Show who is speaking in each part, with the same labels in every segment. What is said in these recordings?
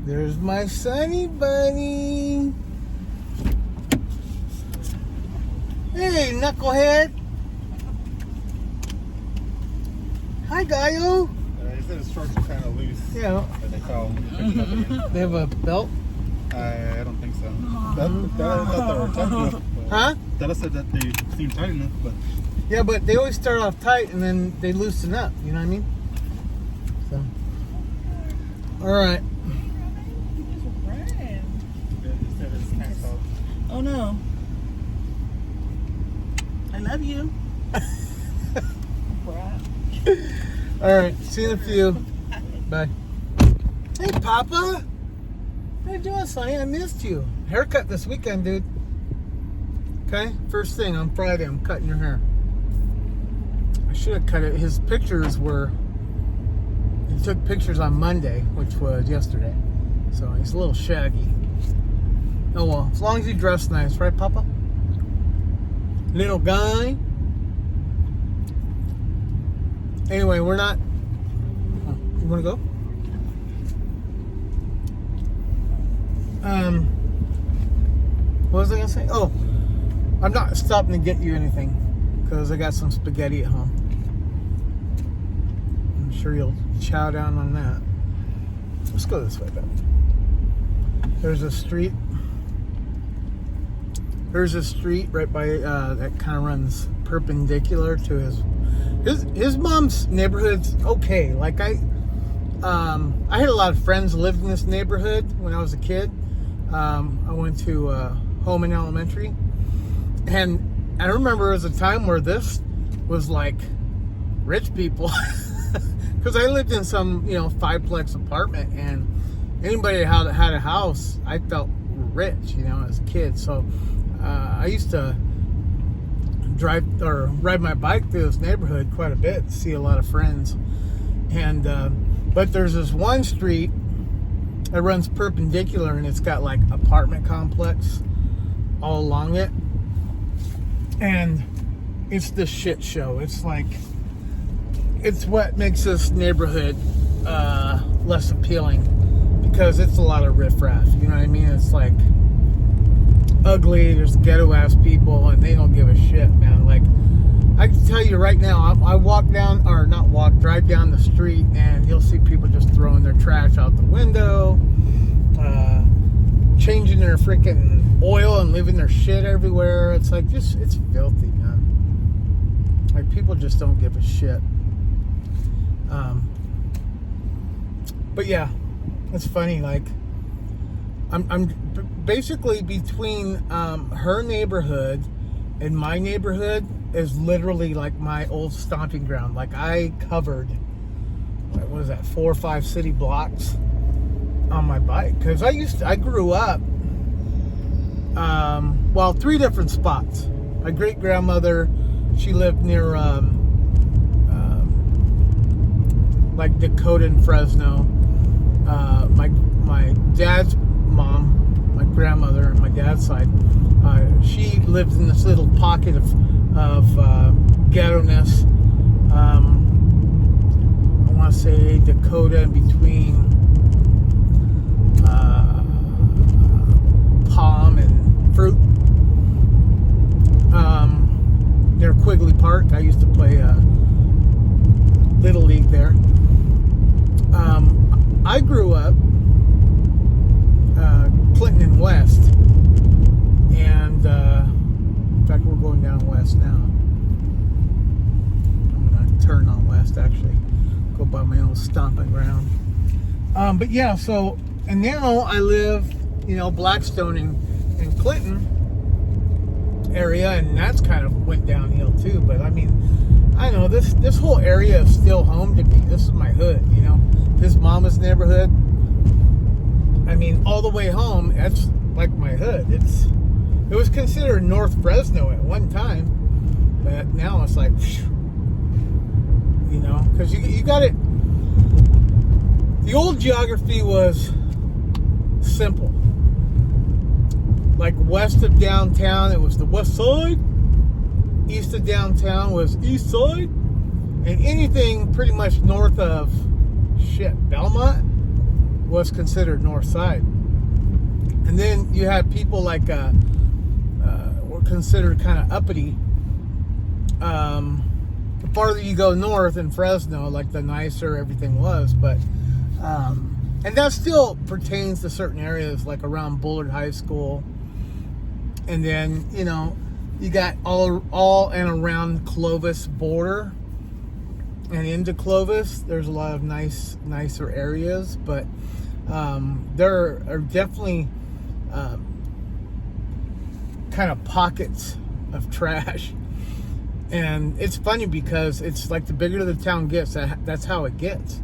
Speaker 1: There's my sunny bunny. Hey, knucklehead. Hi, Gaio.
Speaker 2: He said his shorts are kind of loose.
Speaker 1: Yeah.
Speaker 2: But they fell.
Speaker 1: They have a belt?
Speaker 2: I don't think so. That I thought they were tight enough.
Speaker 1: Huh?
Speaker 2: That said that they seem tight enough, but...
Speaker 1: Yeah, but they always start off tight and then they loosen up. You know what I mean? So. Alright.
Speaker 3: Oh no. I love you.
Speaker 1: Alright, see you in a few. Bye. Hey, Papa. How you doing, Sonny? I missed you. Haircut this weekend, dude. Okay? First thing on Friday, I'm cutting your hair. I should have cut it. His pictures were... He took pictures on Monday, which was yesterday. So he's a little shaggy. Oh well, as long as you dress nice, right, Papa? Little guy. Anyway, we're not... Oh, you want to go? What was I going to say? Oh, I'm not stopping to get you anything because I got some spaghetti at home. I'm sure you'll chow down on that. Let's go this way, baby. There's a street right by that kind of runs perpendicular to his mom's neighborhood's okay. Like I had a lot of friends who lived in this neighborhood when I was a kid. I went to Holman Elementary, and I remember there was a time where this was like rich people, because I lived in some 5-plex apartment, and anybody that had a house, I felt rich, as a kid. So I used to ride my bike through this neighborhood quite a bit, see a lot of friends. And but there's this one street that runs perpendicular, and it's got like apartment complex all along it, and it's the shit show. It's like, it's what makes this neighborhood less appealing, because it's a lot of riffraff, you know what I mean? It's like ugly, there's ghetto ass people, and they don't give a shit, man. Like, I can tell you right now, I drive down the street, and you'll see people just throwing their trash out the window, changing their freaking oil and leaving their shit everywhere. It's like, it's filthy, man. Like, people just don't give a shit. But yeah, it's funny, like, I'm basically between her neighborhood and my neighborhood is literally like my old stomping ground. Like, I covered, what was that, 4 or 5 city blocks on my bike, because I grew up 3 different spots. My great grandmother, she lived near like Dakota and Fresno. My dad's mom, my grandmother on my dad's side, she lived in this little pocket of ghetto-ness. I want to say Dakota in between Palm and Fruit, near Quigley Park. I used to play Little League there. I grew up Clinton and West, and in fact, we're going down west now. I'm gonna turn on west, actually, go by my own stomping ground. But yeah, so, and now I live, Blackstone and Clinton area, and that's kind of went downhill too. But I mean, I know this whole area is still home to me. This is my hood, His mama's neighborhood. I mean, all the way home, that's like my hood. It was considered North Fresno at one time, but now it's like, because you got it. The old geography was simple. Like, west of downtown, it was the west side. East of downtown was east side. And anything pretty much north of Belmont was considered north side. And then you had people like were considered kind of uppity. The farther you go north in Fresno, like the nicer everything was. But and that still pertains to certain areas, like around Bullard High School. And then, you know, you got all and around Clovis border and into Clovis. There's a lot of nicer areas, but there are definitely kind of pockets of trash. And it's funny because it's like the bigger the town gets, that's how it gets.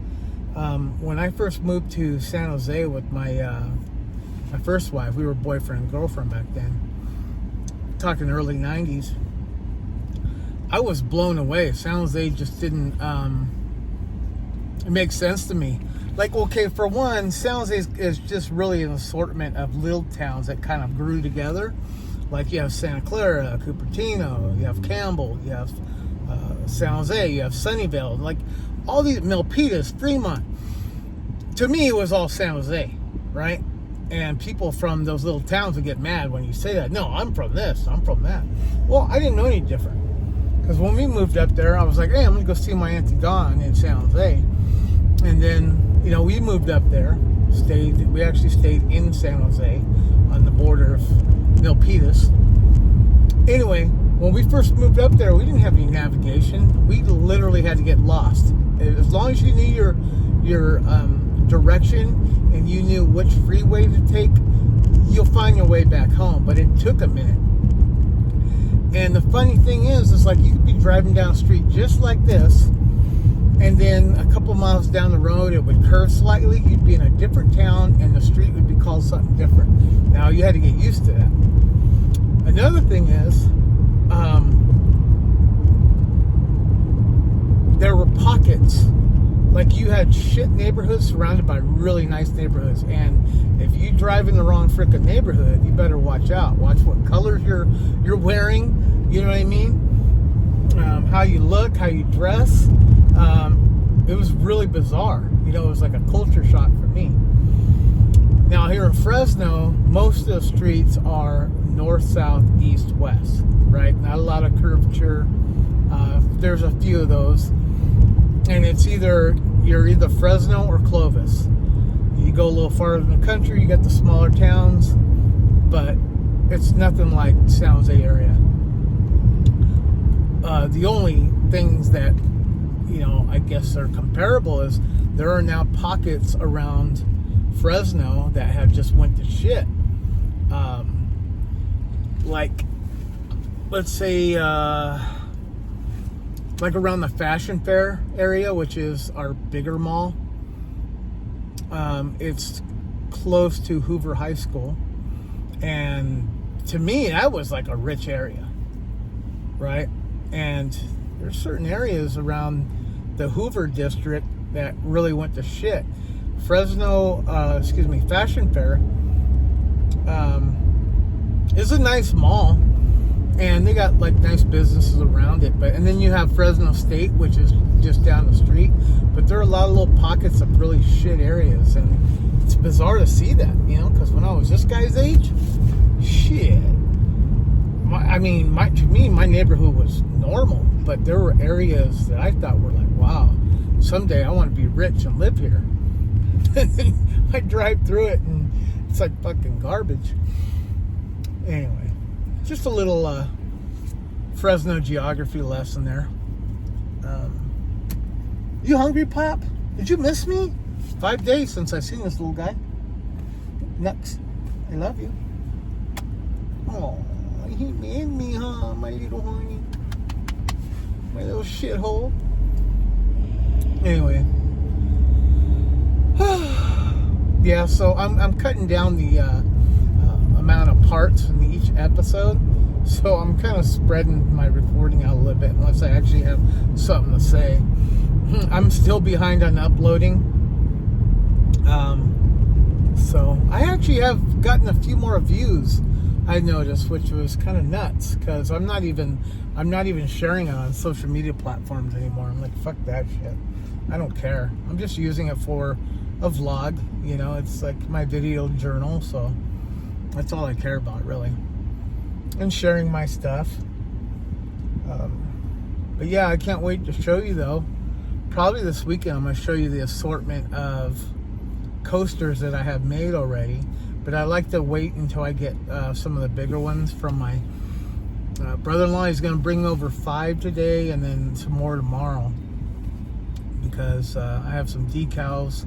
Speaker 1: When I first moved to San Jose with my first wife, we were boyfriend and girlfriend back then, talking early 90s, I was blown away. San Jose just didn't it makes sense to me. Like, okay, for one, San Jose is just really an assortment of little towns that kind of grew together. Like, you have Santa Clara, Cupertino, you have Campbell, you have San Jose, you have Sunnyvale, like all these, Milpitas, Fremont. To me, it was all San Jose, right? And people from those little towns would get mad when you say that. No, I'm from this, I'm from that. Well, I didn't know any different. Because when we moved up there, I was like, hey, I'm going to go see my Auntie Dawn in San Jose. And then, you know, we moved up there, we actually stayed in San Jose on the border of Milpitas. Anyway, when we first moved up there, we didn't have any navigation. We literally had to get lost. As long as you knew your direction and you knew which freeway to take, you'll find your way back home. But it took a minute. And the funny thing is like you could be driving down the street just like this, and then a couple miles down the road it would curve slightly. You'd be in a different town and the street would be called something different. Now you had to get used to that. Another thing is there were pockets. Like, you had shit neighborhoods surrounded by really nice neighborhoods, and if you drive in the wrong frickin' neighborhood, you better watch out. Watch what colors you're wearing. You know what I mean? How you look, how you dress. It was really bizarre. You know, it was like a culture shock for me. Now here in Fresno, most of the streets are north, south, east, west. Right? Not a lot of curvature. There's a few of those. And it's you're either Fresno or Clovis. You go a little farther in the country, you got the smaller towns, but it's nothing like San Jose area. The only things that, you know, I guess are comparable is there are now pockets around Fresno that have just went to shit. Like, let's say, like around the Fashion Fair area, which is our bigger mall. It's close to Hoover High School. And to me, that was like a rich area, right? And there's certain areas around the Hoover district that really went to shit. Fashion Fair is a nice mall. And they got like nice businesses around it, and then you have Fresno State, which is just down the street. But there are a lot of little pockets of really shit areas, and it's bizarre to see that, you know. Because when I was this guy's age, shit. To me, my neighborhood was normal, but there were areas that I thought were like, wow, someday I want to be rich and live here. And then I drive through it, and it's like fucking garbage. Anyway. Just a little Fresno geography lesson there. You hungry, Pop? Did you miss me? 5 days since I've seen this little guy. Nuts. I love you. Oh, he made me, huh? My little horny. My little shithole. Anyway. Yeah, so I'm cutting down the amount of parts in each episode, so I'm kind of spreading my recording out a little bit unless I actually have something to say. I'm still behind on uploading, so I actually have gotten a few more views, I noticed, which was kind of nuts, because I'm not even sharing it on social media platforms anymore. I'm like, fuck that shit, I don't care. I'm just using it for a vlog. You know, it's like my video journal, so that's all I care about, really. And sharing my stuff. But yeah, I can't wait to show you, though. Probably this weekend I'm going to show you the assortment of coasters that I have made already. But I like to wait until I get some of the bigger ones from my brother-in-law. He's going to bring over 5 today and then some more tomorrow. Because I have some decals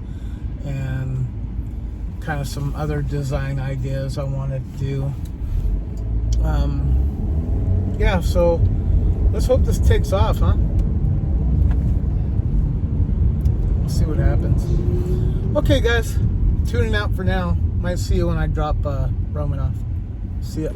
Speaker 1: and kind of some other design ideas I want to do. Yeah, so let's hope this takes off, huh? We'll see what happens. Okay, guys, tuning out for now. Might see you when I drop Roman off. See ya.